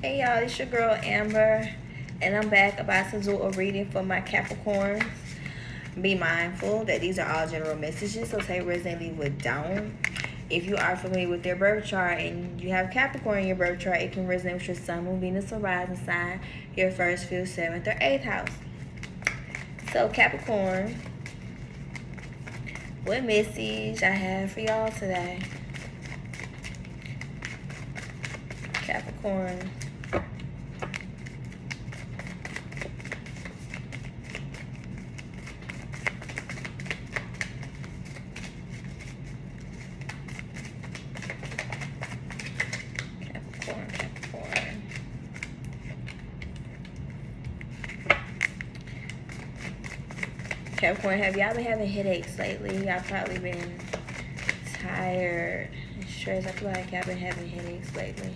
Hey y'all, it's your girl Amber, and I'm back about to do a reading for my Capricorns. Be mindful that these are all general messages, so take words and leave what don't. If you are familiar with their birth chart and you have Capricorn in your birth chart, it can resonate with your Sun, Moon, Venus, or rising sign, your first, fifth, seventh, or eighth house. So Capricorn, what message I have for y'all today? Capricorn. Capricorn, have y'all been having headaches lately? Y'all probably been tired and stressed. I feel like y'all been having headaches lately.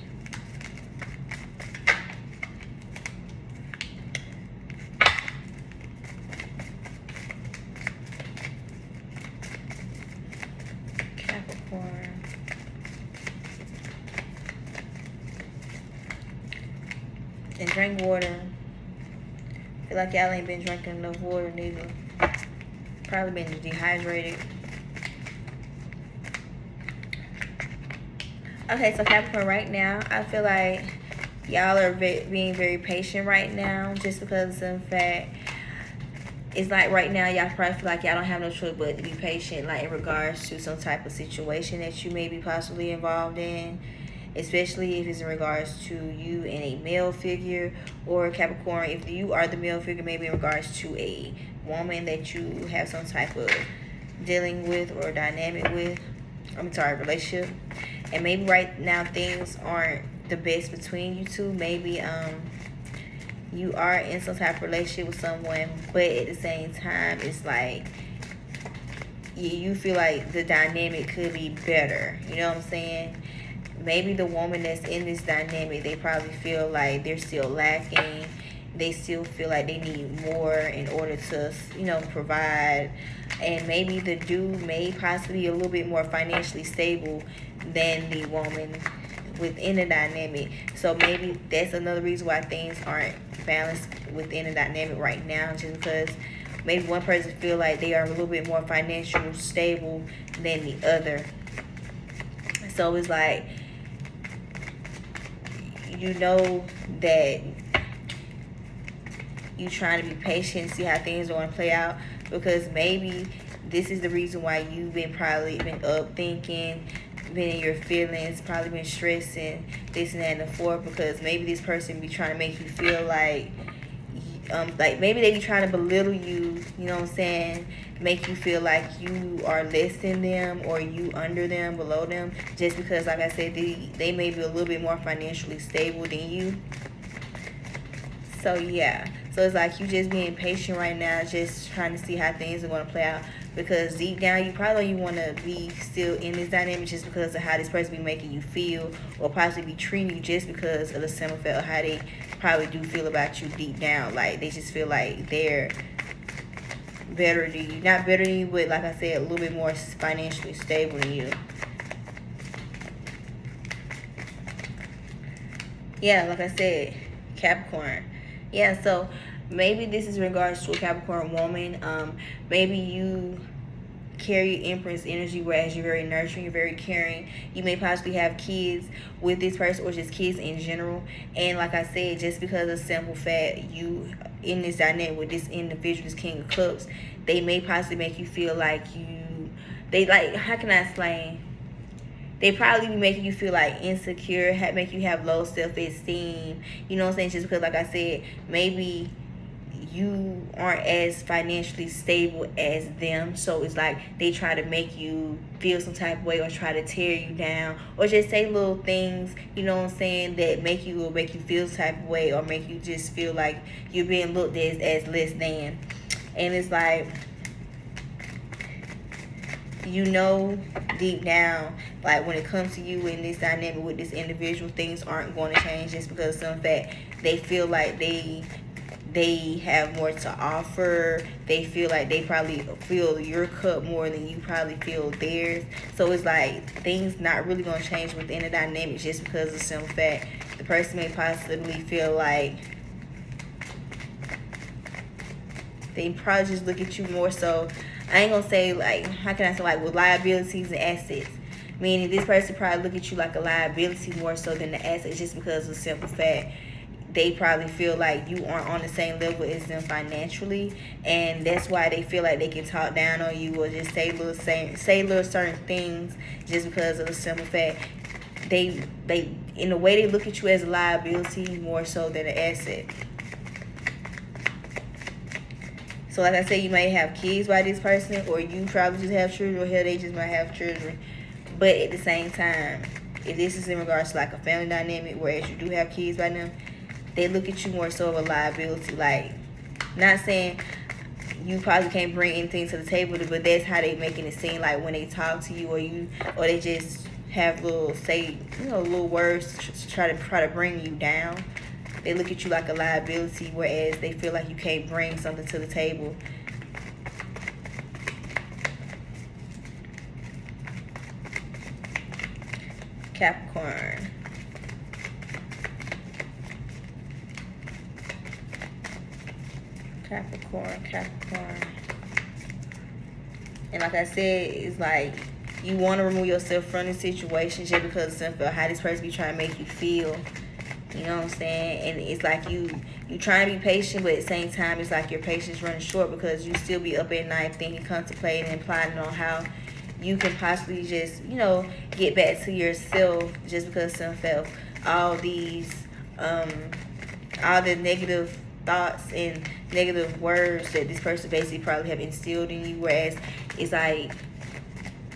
Capricorn. And drink water. I feel like y'all ain't been drinking enough water neither. Probably been dehydrated. Okay, so Capricorn, right now, I feel like y'all are being very patient right now, just because of the fact it's like right now y'all probably feel like y'all don't have no choice but to be patient, like in regards to some type of situation that you may be possibly involved in, especially if it's in regards to you and a male figure, or Capricorn, if you are the male figure, maybe in regards to a woman that you have some type of dealing with or dynamic with, relationship. And maybe right now things aren't the best between you two. Maybe you are in some type of relationship with someone, but at the same time it's like you feel like the dynamic could be better. You know what I'm saying? Maybe the woman that's in this dynamic, they probably feel like they're still lacking. They still feel like they need more in order to, provide. And maybe the dude may possibly be a little bit more financially stable than the woman within the dynamic. So maybe that's another reason why things aren't balanced within the dynamic right now, just because maybe one person feel like they are a little bit more financially stable than the other. So it's like, you know that you trying to be patient, see how things are going to play out, because maybe this is the reason why you've probably been up thinking, been in your feelings, probably been stressing, this and that and the fourth, because maybe this person be trying to make you feel like maybe they be trying to belittle you, you know what I'm saying, make you feel like you are less than them or you under them, below them, just because, like I said, they may be a little bit more financially stable than you. So yeah, so it's like you just being patient right now, just trying to see how things are going to play out, because deep down you probably don't even want to be still in this dynamic just because of how this person be making you feel, or possibly be treating you just because of the simple fact of how they probably do feel about you deep down. Like they just feel like they're better than you, not better than you, but like I said, a little bit more financially stable than you. Yeah, like I said, Capricorn. Yeah, so maybe this is in regards to a Capricorn woman. Maybe you carry Empress energy, whereas you're very nurturing, you're very caring. You may possibly have kids with this person, or just kids in general. And like I said, just because of simple fact you in this dynamic with this individual, this King of Cups, they may possibly make you feel like how can I explain? They probably be making you feel like insecure, make you have low self-esteem. You know what I'm saying? Just because, like I said, maybe you aren't as financially stable as them. So it's like they try to make you feel some type of way, or try to tear you down, or just say little things, you know what I'm saying, that make you feel some type of way, or make you just feel like you're being looked at as less than. And it's like, you know deep down, like when it comes to you in this dynamic with this individual, things aren't going to change just because of some fact they feel like they have more to offer. They feel like they probably fill your cup more than you probably fill theirs. So it's like things not really going to change within the dynamic just because of some fact The person may possibly feel like they probably just look at you more so. I ain't gonna say like, how can I say, like with liabilities and assets. Meaning this person probably look at you like a liability more so than the assets, just because of the simple fact they probably feel like you aren't on the same level as them financially, and that's why they feel like they can talk down on you or just say little certain things, just because of the simple fact they in a way they look at you as a liability more so than an asset. So like I said, you might have kids by this person, or you probably just have children, or hell, they just might have children. But at the same time, if this is in regards to like a family dynamic, whereas you do have kids by them, they look at you more so of a liability. Like, not saying you probably can't bring anything to the table, but that's how they making it seem, like when they talk to you, or they just have little words to try to bring you down. They look at you like a liability, whereas they feel like you can't bring something to the table. Capricorn. Capricorn. And like I said, it's like you want to remove yourself from the situation just because of how this person be trying to make you feel. You know what I'm saying? And it's like you trying to be patient, but at the same time, it's like your patience running short, because you still be up at night thinking, contemplating, and plotting on how you can possibly just, get back to yourself, just because of all these, all the negative thoughts and negative words that this person basically probably have instilled in you, whereas it's like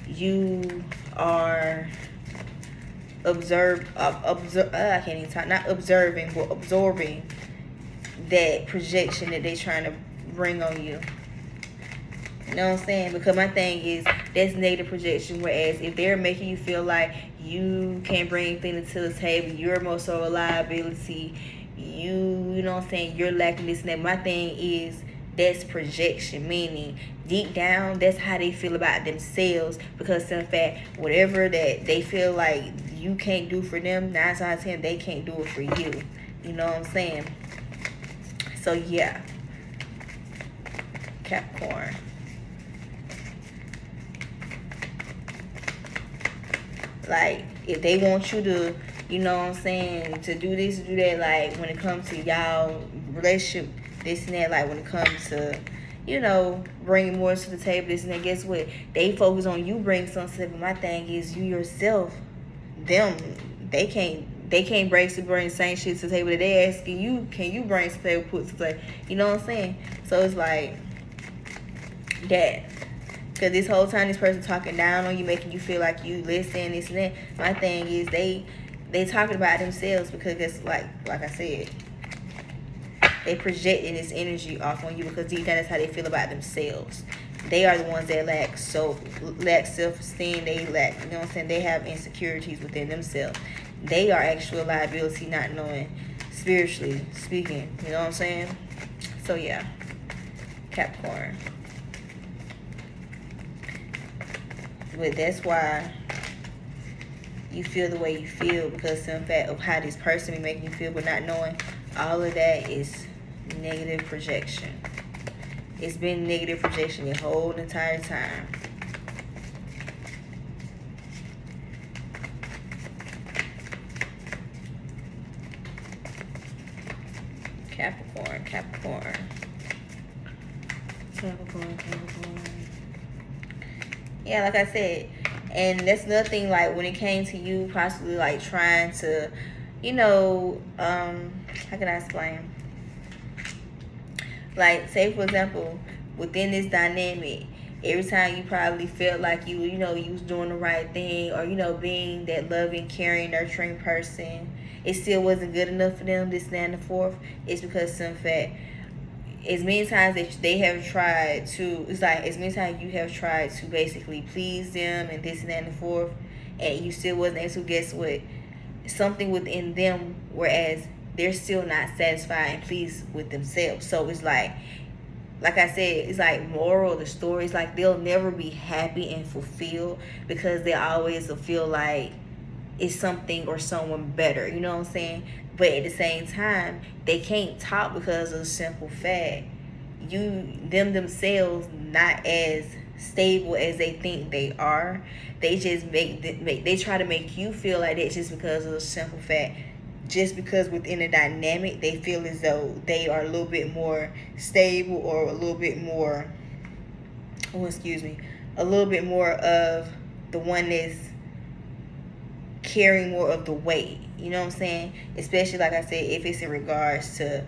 you are absorbing that projection that they trying to bring on you. You know what I'm saying? Because my thing is, that's negative projection, whereas if they're making you feel like you can't bring anything to the table, you're more so a liability, you know what I'm saying, you're lacking this and that. My thing is, that's projection, meaning deep down, that's how they feel about themselves, because in fact, whatever that they feel like you can't do for them, 9 times out of 10, they can't do it for you. You know what I'm saying? So yeah, Capricorn. Like, if they want you to, you know what I'm saying, to do this, do that, like when it comes to y'all relationship, this and that, like when it comes to, bringing more to the table, this and that, guess what? They focus on you bringing something to the table. My thing is, you yourself, them, they can't bring the same shit to the table that they asking you, can you bring to the table, put to the table? You know what I'm saying? So it's like that. Because this whole time this person talking down on you, making you feel like you listen, this and that. My thing is, they talking about themselves, because it's like I said, they projecting this energy off on you, because deep down that's how they feel about themselves. They are the ones that lack self-esteem. They lack, you know what I'm saying, they have insecurities within themselves. They are actual liability, not knowing, spiritually speaking. You know what I'm saying? So yeah, Capricorn. But that's why you feel the way you feel, because in fact of how this person be making you feel, but not knowing all of that is negative projection. It's been negative projection the whole entire time. Capricorn. Yeah, like I said, and that's another thing, like when it came to you possibly like trying to, how can I explain? Like, say for example, within this dynamic, every time you probably felt like you was doing the right thing, or being that loving, caring, nurturing person, it still wasn't good enough for them, this, that, and the fourth. It's because, in fact, as many times that they have tried to, it's like as many times you have tried to basically please them and this and that and the fourth, and you still wasn't able to, guess what? Something within them, whereas they're still not satisfied and pleased with themselves. So it's like I said, it's like moral of the story. It's like they'll never be happy and fulfilled, because they always will feel like it's something or someone better. You know what I'm saying? But at the same time, they can't talk because of the simple fact them themselves not as stable as they think they are. They just they try to make you feel like that just because of the simple fact, just because within the dynamic they feel as though they are a little bit more stable, or a little bit more, a little bit more of the one that's carrying more of the weight. You know what I'm saying? Especially, like I said, if it's in regards to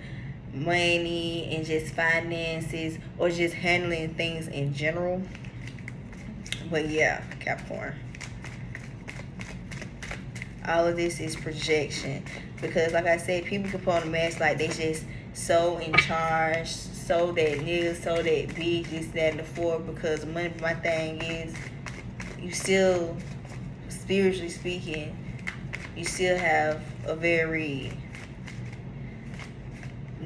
money and just finances, or just handling things in general. But yeah, Capricorn, all of this is projection, because like I said, people can put on a mask like they just so in charge, so that nigga, so that big, this, that, and the fourth. Because money, my thing is, you still, spiritually speaking, you still have a very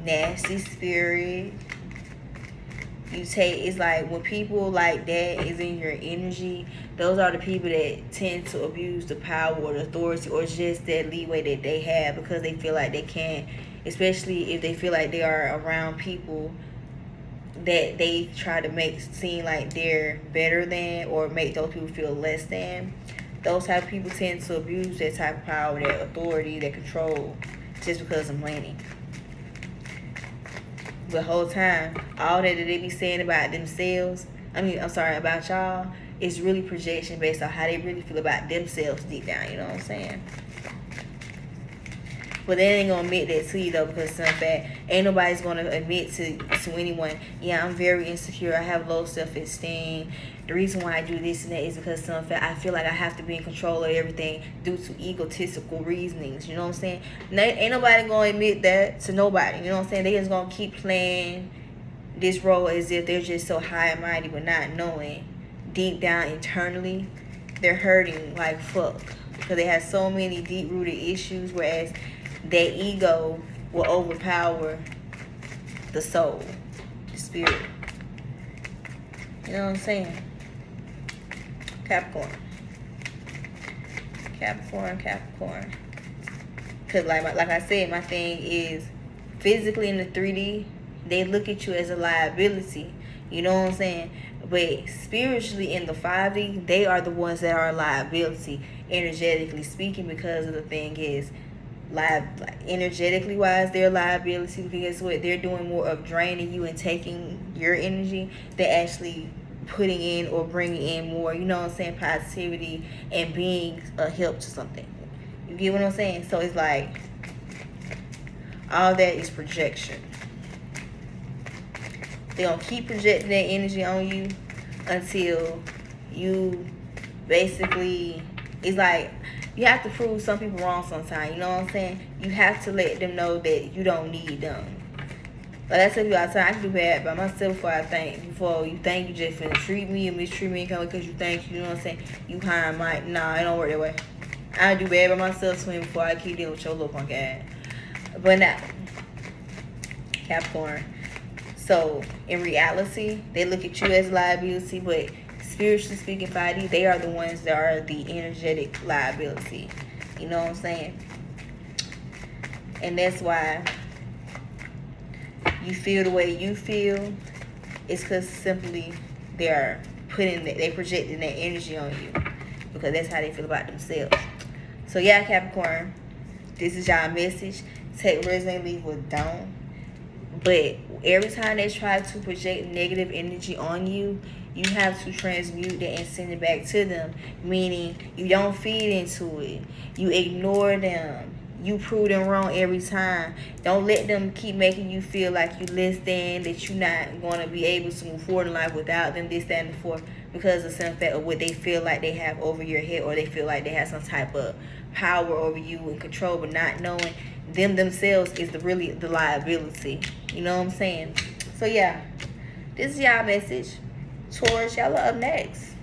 nasty spirit. It's like when people like that is in your energy, those are the people that tend to abuse the power or the authority, or just that leeway that they have, because they feel like they can, especially if they feel like they are around people that they try to make seem like they're better than, or make those people feel less than. Those type of people tend to abuse that type of power, that authority, that control, just because of money. The whole time, all that they be saying about themselves, about y'all, is really projection based on how they really feel about themselves deep down. You know what I'm saying? But they ain't gonna admit that to you though, because in fact, ain't nobody's gonna admit to anyone, yeah, I'm very insecure, I have low self-esteem. The reason why I do this and that is because in fact, I feel like I have to be in control of everything due to egotistical reasonings. You know what I'm saying? Ain't nobody gonna admit that to nobody. You know what I'm saying? They just gonna keep playing this role as if they're just so high and mighty, but not knowing deep down internally they're hurting like fuck, because they have so many deep-rooted issues, whereas that ego will overpower the soul, the spirit. You know what I'm saying? Capricorn. Because like I said, my thing is, physically in the 3D, they look at you as a liability. You know what I'm saying? But spiritually in the 5D, they are the ones that are a liability, energetically speaking, because of the thing is, energetically wise, they're a liability, because what they're doing more of draining you and taking your energy than actually putting in or bringing in more, you know what I'm saying, positivity and being a help to something. You get what I'm saying? So it's like, all that is projection. They're gonna keep projecting that energy on you until you basically, it's like, you have to prove some people wrong sometimes. You know what I'm saying? You have to let them know that you don't need them. Like I tell you all the time, I can do bad by myself before you think you just finna treat me or mistreat me because you think, you know what I'm saying, you high and mighty. Nah, it don't work that way. I do bad by myself before I keep dealing with your little punk ass. But now, Capricorn. So in reality, they look at you as liability, but spiritually speaking, 5D, they are the ones that are the energetic liability. You know what I'm saying? And that's why you feel the way you feel. It's because simply they projecting that energy on you, because that's how they feel about themselves. So yeah, Capricorn, this is y'all message. Take what resonates, leave what don't. But every time they try to project negative energy on you, you have to transmute that and send it back to them. Meaning, you don't feed into it. You ignore them. You prove them wrong every time. Don't let them keep making you feel like you less than, that you're not going to be able to move forward in life without them, this, that, and the fourth, because of some fact of what they feel like they have over your head, or they feel like they have some type of power over you and control, but not knowing them themselves is really the liability. You know what I'm saying? So yeah, this is y'all message. Taurus, y'all are up next.